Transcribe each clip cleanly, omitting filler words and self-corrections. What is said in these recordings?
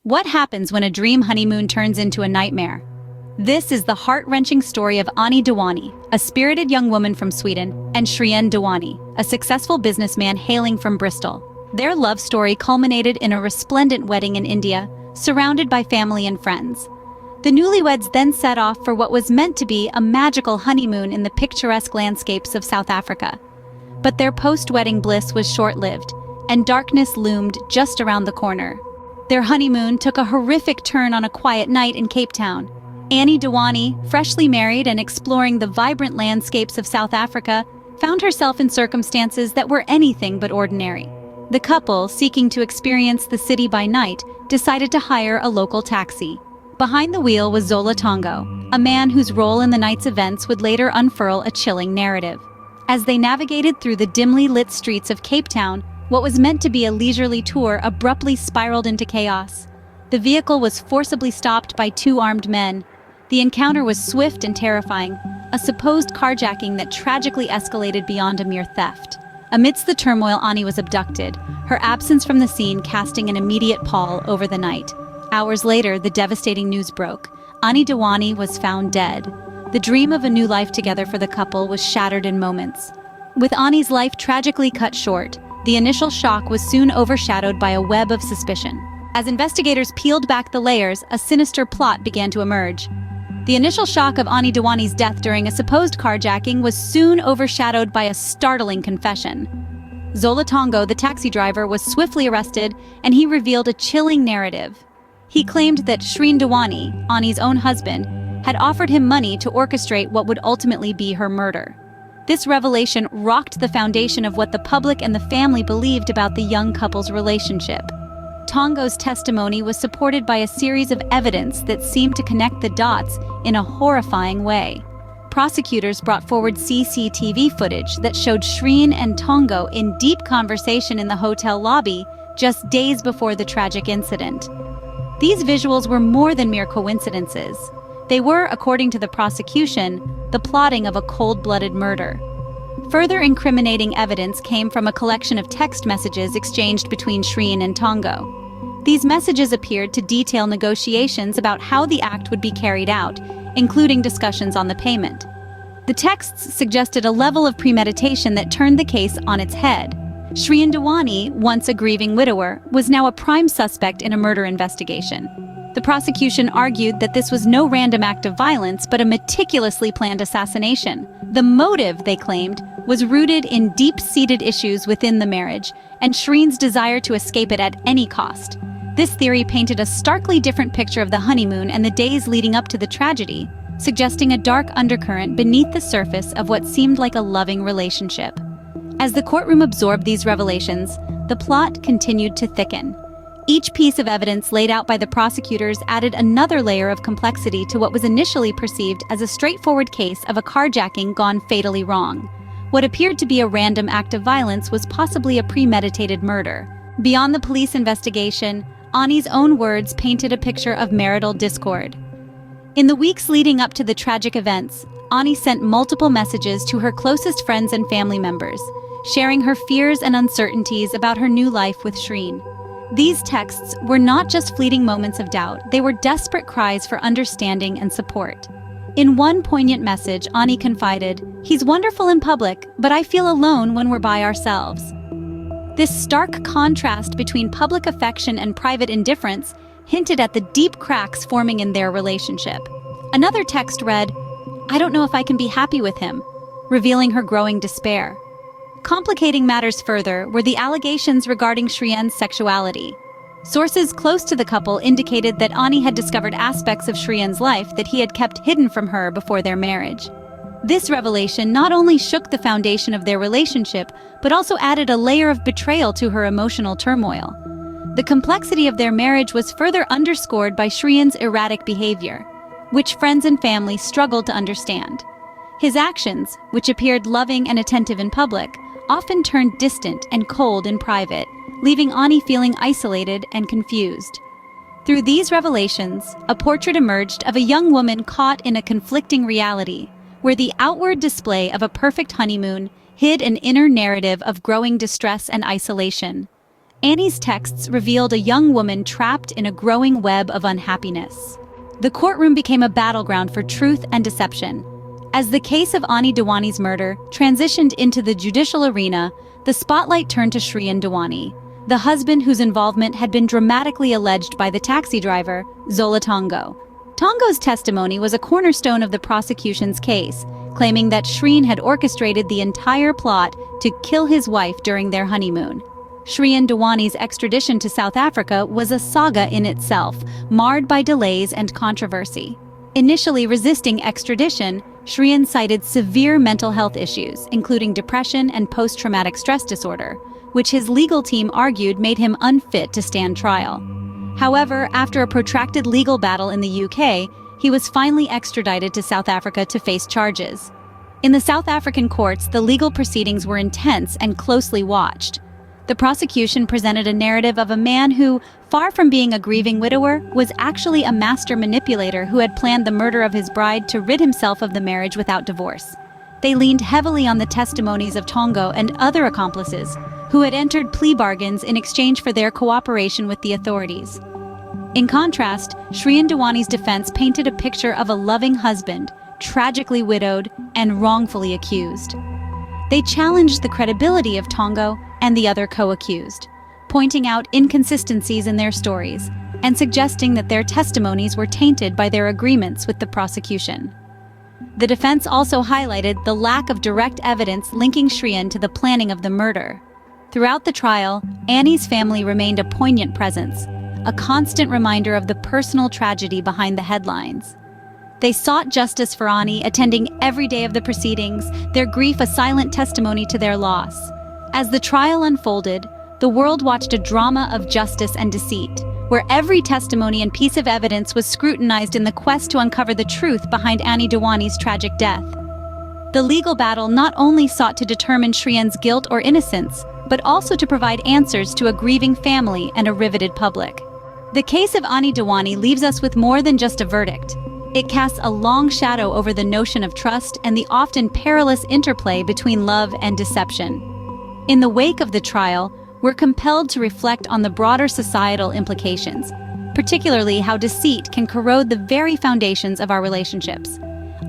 What happens when a dream honeymoon turns into a nightmare? This is the heart-wrenching story of Anni Dewani, a spirited young woman from Sweden, and Shrien Dewani, a successful businessman hailing from Bristol. Their love story culminated in a resplendent wedding in India, surrounded by family and friends. The newlyweds then set off for what was meant to be a magical honeymoon in the picturesque landscapes of South Africa. But their post-wedding bliss was short-lived, and darkness loomed just around the corner. Their honeymoon took a horrific turn on a quiet night in Cape Town. Anni Dewani, freshly married and exploring the vibrant landscapes of South Africa, found herself in circumstances that were anything but ordinary. The couple, seeking to experience the city by night, decided to hire a local taxi. Behind the wheel was Zola Tongo, a man whose role in the night's events would later unfurl a chilling narrative. As they navigated through the dimly lit streets of Cape Town, what was meant to be a leisurely tour abruptly spiraled into chaos. The vehicle was forcibly stopped by two armed men. The encounter was swift and terrifying, a supposed carjacking that tragically escalated beyond a mere theft. Amidst the turmoil, Anni was abducted, her absence from the scene casting an immediate pall over the night. Hours later, the devastating news broke. Anni Dewani was found dead. The dream of a new life together for the couple was shattered in moments. With Anni's life tragically cut short, the initial shock was soon overshadowed by a web of suspicion. As investigators peeled back the layers, a sinister plot began to emerge. The initial shock of Anni Dewani's death during a supposed carjacking was soon overshadowed by a startling confession. Zola Tongo, the taxi driver, was swiftly arrested, and he revealed a chilling narrative. He claimed that Shrien Dewani, Anni's own husband, had offered him money to orchestrate what would ultimately be her murder. This revelation rocked the foundation of what the public and the family believed about the young couple's relationship. Tongo's testimony was supported by a series of evidence that seemed to connect the dots in a horrifying way. Prosecutors brought forward CCTV footage that showed Shrien and Tongo in deep conversation in the hotel lobby just days before the tragic incident. These visuals were more than mere coincidences. They were, according to the prosecution, the plotting of a cold-blooded murder. Further incriminating evidence came from a collection of text messages exchanged between Shrien and Tongo. These messages appeared to detail negotiations about how the act would be carried out, including discussions on the payment. The texts suggested a level of premeditation that turned the case on its head. Shrien Dewani, once a grieving widower, was now a prime suspect in a murder investigation. The prosecution argued that this was no random act of violence, but a meticulously planned assassination. The motive, they claimed, was rooted in deep-seated issues within the marriage, and Shrien's desire to escape it at any cost. This theory painted a starkly different picture of the honeymoon and the days leading up to the tragedy, suggesting a dark undercurrent beneath the surface of what seemed like a loving relationship. As the courtroom absorbed these revelations, the plot continued to thicken. Each piece of evidence laid out by the prosecutors added another layer of complexity to what was initially perceived as a straightforward case of a carjacking gone fatally wrong. What appeared to be a random act of violence was possibly a premeditated murder. Beyond the police investigation, Anni's own words painted a picture of marital discord. In the weeks leading up to the tragic events, Anni sent multiple messages to her closest friends and family members, sharing her fears and uncertainties about her new life with Shrien. These texts were not just fleeting moments of doubt, they were desperate cries for understanding and support. In one poignant message, Anni confided, "He's wonderful in public, but I feel alone when we're by ourselves." This stark contrast between public affection and private indifference hinted at the deep cracks forming in their relationship. Another text read, "I don't know if I can be happy with him," revealing her growing despair. Complicating matters further were the allegations regarding Shrien's sexuality. Sources close to the couple indicated that Anni had discovered aspects of Shrien's life that he had kept hidden from her before their marriage. This revelation not only shook the foundation of their relationship, but also added a layer of betrayal to her emotional turmoil. The complexity of their marriage was further underscored by Shrien's erratic behavior, which friends and family struggled to understand. His actions, which appeared loving and attentive in public, often turned distant and cold in private, leaving Anni feeling isolated and confused. Through these revelations, a portrait emerged of a young woman caught in a conflicting reality, where the outward display of a perfect honeymoon hid an inner narrative of growing distress and isolation. Anni's texts revealed a young woman trapped in a growing web of unhappiness. The courtroom became a battleground for truth and deception. As the case of Anni Dewani's murder transitioned into the judicial arena, the spotlight turned to Shrien Dewani, the husband whose involvement had been dramatically alleged by the taxi driver, Zola Tongo. Tongo's testimony was a cornerstone of the prosecution's case, claiming that Shrien had orchestrated the entire plot to kill his wife during their honeymoon. Shrien Dewani's extradition to South Africa was a saga in itself, marred by delays and controversy. Initially resisting extradition, Shrien cited severe mental health issues, including depression and post-traumatic stress disorder, which his legal team argued made him unfit to stand trial. However, after a protracted legal battle in the UK, he was finally extradited to South Africa to face charges. In the South African courts, the legal proceedings were intense and closely watched. The prosecution presented a narrative of a man who, far from being a grieving widower, was actually a master manipulator who had planned the murder of his bride to rid himself of the marriage without divorce. They leaned heavily on the testimonies of Tongo and other accomplices, who had entered plea bargains in exchange for their cooperation with the authorities. In contrast, Shrien Dewani's defense painted a picture of a loving husband, tragically widowed and wrongfully accused. They challenged the credibility of Tongo and the other co-accused, pointing out inconsistencies in their stories and suggesting that their testimonies were tainted by their agreements with the prosecution. The defense also highlighted the lack of direct evidence linking Shrien to the planning of the murder. Throughout the trial, Anni's family remained a poignant presence, a constant reminder of the personal tragedy behind the headlines. They sought justice for Anni, attending every day of the proceedings, their grief a silent testimony to their loss. As the trial unfolded, the world watched a drama of justice and deceit, where every testimony and piece of evidence was scrutinized in the quest to uncover the truth behind Anni Dewani's tragic death. The legal battle not only sought to determine Shrien's guilt or innocence, but also to provide answers to a grieving family and a riveted public. The case of Anni Dewani leaves us with more than just a verdict. It casts a long shadow over the notion of trust and the often perilous interplay between love and deception. In the wake of the trial, we're compelled to reflect on the broader societal implications, particularly how deceit can corrode the very foundations of our relationships.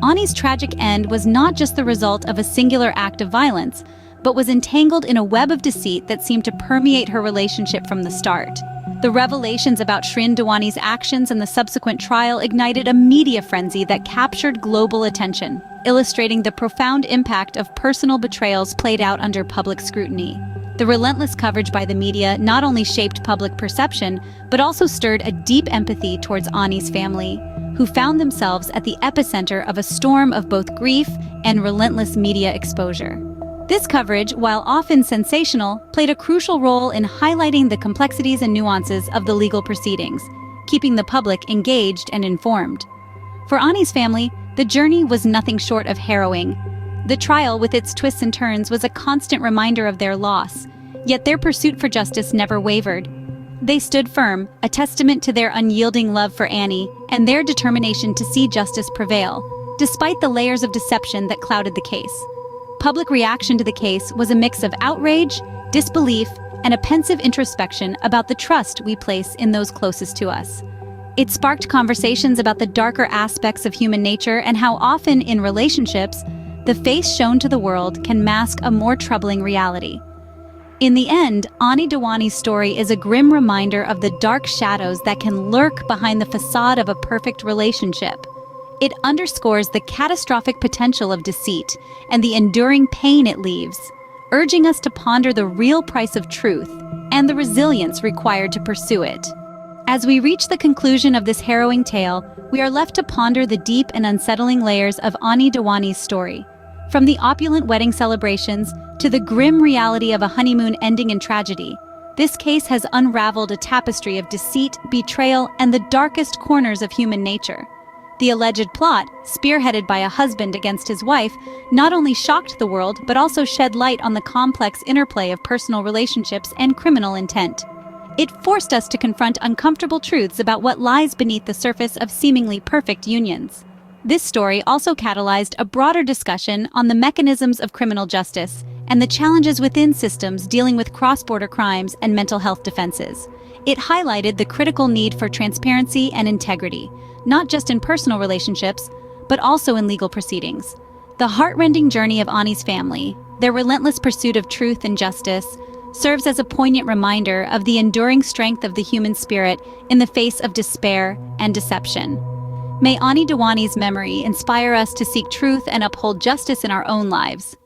Anni's tragic end was not just the result of a singular act of violence, but was entangled in a web of deceit that seemed to permeate her relationship from the start. The revelations about Shrien Dewani's actions and the subsequent trial ignited a media frenzy that captured global attention, illustrating the profound impact of personal betrayals played out under public scrutiny. The relentless coverage by the media not only shaped public perception, but also stirred a deep empathy towards Anni's family, who found themselves at the epicenter of a storm of both grief and relentless media exposure. This coverage, while often sensational, played a crucial role in highlighting the complexities and nuances of the legal proceedings, keeping the public engaged and informed. For Anni's family, the journey was nothing short of harrowing. The trial, with its twists and turns, was a constant reminder of their loss, yet their pursuit for justice never wavered. They stood firm, a testament to their unyielding love for Anni and their determination to see justice prevail, despite the layers of deception that clouded the case. Public reaction to the case was a mix of outrage, disbelief, and a pensive introspection about the trust we place in those closest to us. It sparked conversations about the darker aspects of human nature and how often in relationships, the face shown to the world can mask a more troubling reality. In the end, Anni Dewani's story is a grim reminder of the dark shadows that can lurk behind the facade of a perfect relationship. It underscores the catastrophic potential of deceit and the enduring pain it leaves, urging us to ponder the real price of truth and the resilience required to pursue it. As we reach the conclusion of this harrowing tale, we are left to ponder the deep and unsettling layers of Anni Dewani's story. From the opulent wedding celebrations to the grim reality of a honeymoon ending in tragedy, this case has unraveled a tapestry of deceit, betrayal, and the darkest corners of human nature. The alleged plot, spearheaded by a husband against his wife, not only shocked the world but also shed light on the complex interplay of personal relationships and criminal intent. It forced us to confront uncomfortable truths about what lies beneath the surface of seemingly perfect unions. This story also catalyzed a broader discussion on the mechanisms of criminal justice and the challenges within systems dealing with cross-border crimes and mental health defenses. It highlighted the critical need for transparency and integrity, not just in personal relationships, but also in legal proceedings. The heart-rending journey of Anni's family, their relentless pursuit of truth and justice, serves as a poignant reminder of the enduring strength of the human spirit in the face of despair and deception. May Anni Dewani's memory inspire us to seek truth and uphold justice in our own lives.